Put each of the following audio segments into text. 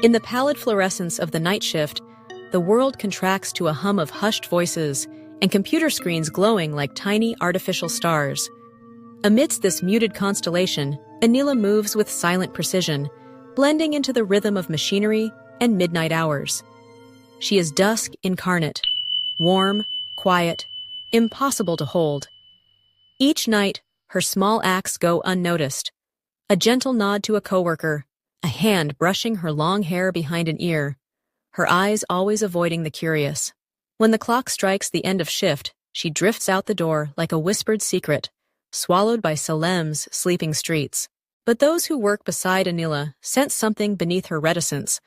In the pallid fluorescence of the night shift, the world contracts to a hum of hushed voices and computer screens glowing like tiny artificial stars. Amidst this muted constellation, Anila moves with silent precision, blending into the rhythm of machinery and midnight hours. She is dusk incarnate, warm, quiet, impossible to hold. Each night, her small acts go unnoticed. A gentle nod to a coworker, a hand brushing her long hair behind an ear, her eyes always avoiding the curious. When the clock strikes the end of shift, she drifts out the door like a whispered secret, swallowed by Salem's sleeping streets. But those who work beside Anila sense something beneath her reticence,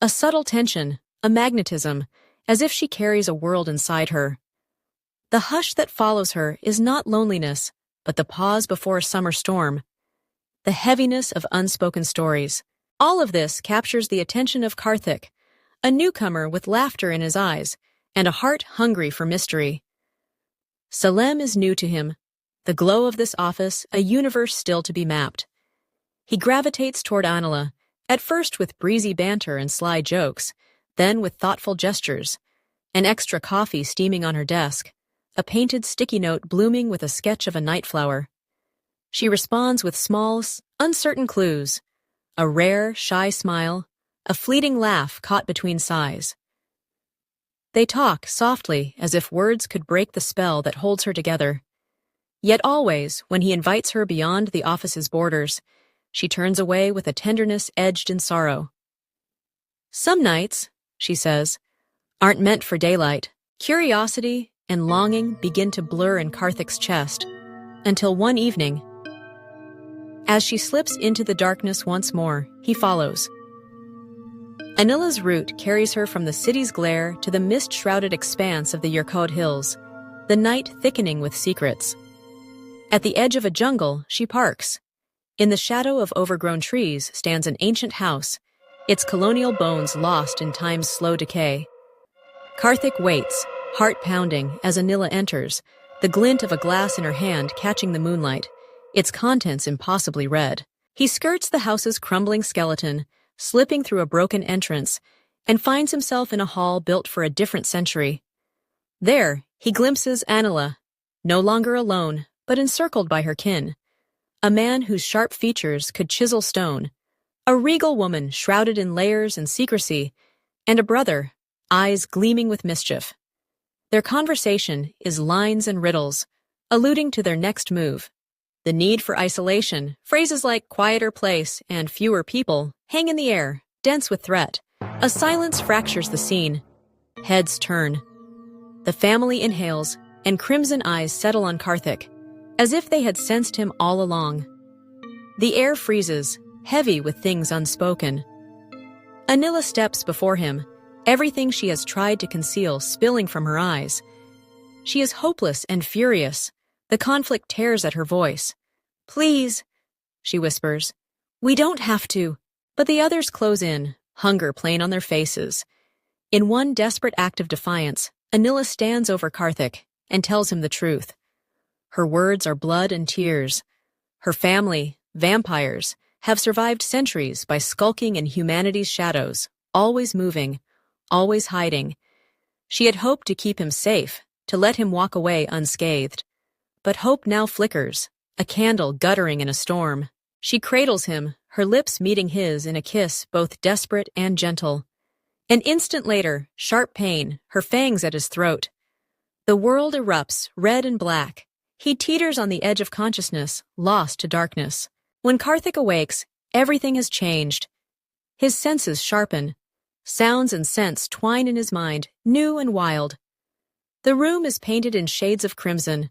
a subtle tension, a magnetism, as if she carries a world inside her. The hush that follows her is not loneliness, but the pause before a summer storm, the heaviness of unspoken stories. All of this captures the attention of Karthik, a newcomer with laughter in his eyes and a heart hungry for mystery. Salem is new to him, the glow of this office a universe still to be mapped. He gravitates toward Anila, at first with breezy banter and sly jokes, then with thoughtful gestures, an extra coffee steaming on her desk, a painted sticky note blooming with a sketch of a night flower. She responds with small, uncertain clues, a rare, shy smile, a fleeting laugh caught between sighs. They talk softly as if words could break the spell that holds her together. Yet always, when he invites her beyond the office's borders, she turns away with a tenderness edged in sorrow. Some nights, she says, aren't meant for daylight. Curiosity and longing begin to blur in Karthik's chest, until one evening, as she slips into the darkness once more, he follows. Anila's route carries her from the city's glare to the mist-shrouded expanse of the Yercaud Hills, the night thickening with secrets. At the edge of a jungle, she parks. In the shadow of overgrown trees stands an ancient house, its colonial bones lost in time's slow decay. Karthik waits, heart pounding, as Anila enters, the glint of a glass in her hand catching the moonlight, its contents impossibly red. He skirts the house's crumbling skeleton, slipping through a broken entrance, and finds himself in a hall built for a different century. There, he glimpses Anila, no longer alone, but encircled by her kin. A man whose sharp features could chisel stone, a regal woman shrouded in layers and secrecy, and a brother, eyes gleaming with mischief. Their conversation is lines and riddles, alluding to their next move. The need for isolation, phrases like quieter place and fewer people, hang in the air, dense with threat. A silence fractures the scene. Heads turn. The family inhales, and crimson eyes settle on Karthik, as if they had sensed him all along. The air freezes, heavy with things unspoken. Anila steps before him, everything she has tried to conceal spilling from her eyes. She is hopeless and furious. The conflict tears at her voice. "Please," she whispers. "We don't have to." But the others close in, hunger plain on their faces. In one desperate act of defiance, Anila stands over Karthik and tells him the truth. Her words are blood and tears. Her family, vampires, have survived centuries by skulking in humanity's shadows, always moving, always hiding. She had hoped to keep him safe, to let him walk away unscathed. But hope now flickers, a candle guttering in a storm. She cradles him, her lips meeting his in a kiss both desperate and gentle. An instant later, sharp pain, her fangs at his throat. The world erupts, red and black. He teeters on the edge of consciousness, lost to darkness. When Karthik awakes, everything has changed. His senses sharpen. Sounds and scents twine in his mind, new and wild. The room is painted in shades of crimson.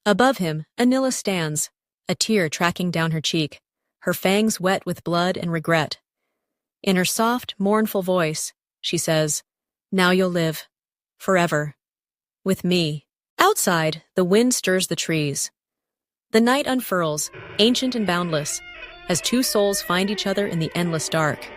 Above him, Anila stands, a tear tracking down her cheek, her fangs wet with blood and regret. In her soft, mournful voice, she says, "Now you'll live. Forever. With me." Outside, the wind stirs the trees. The night unfurls, ancient and boundless, as two souls find each other in the endless dark.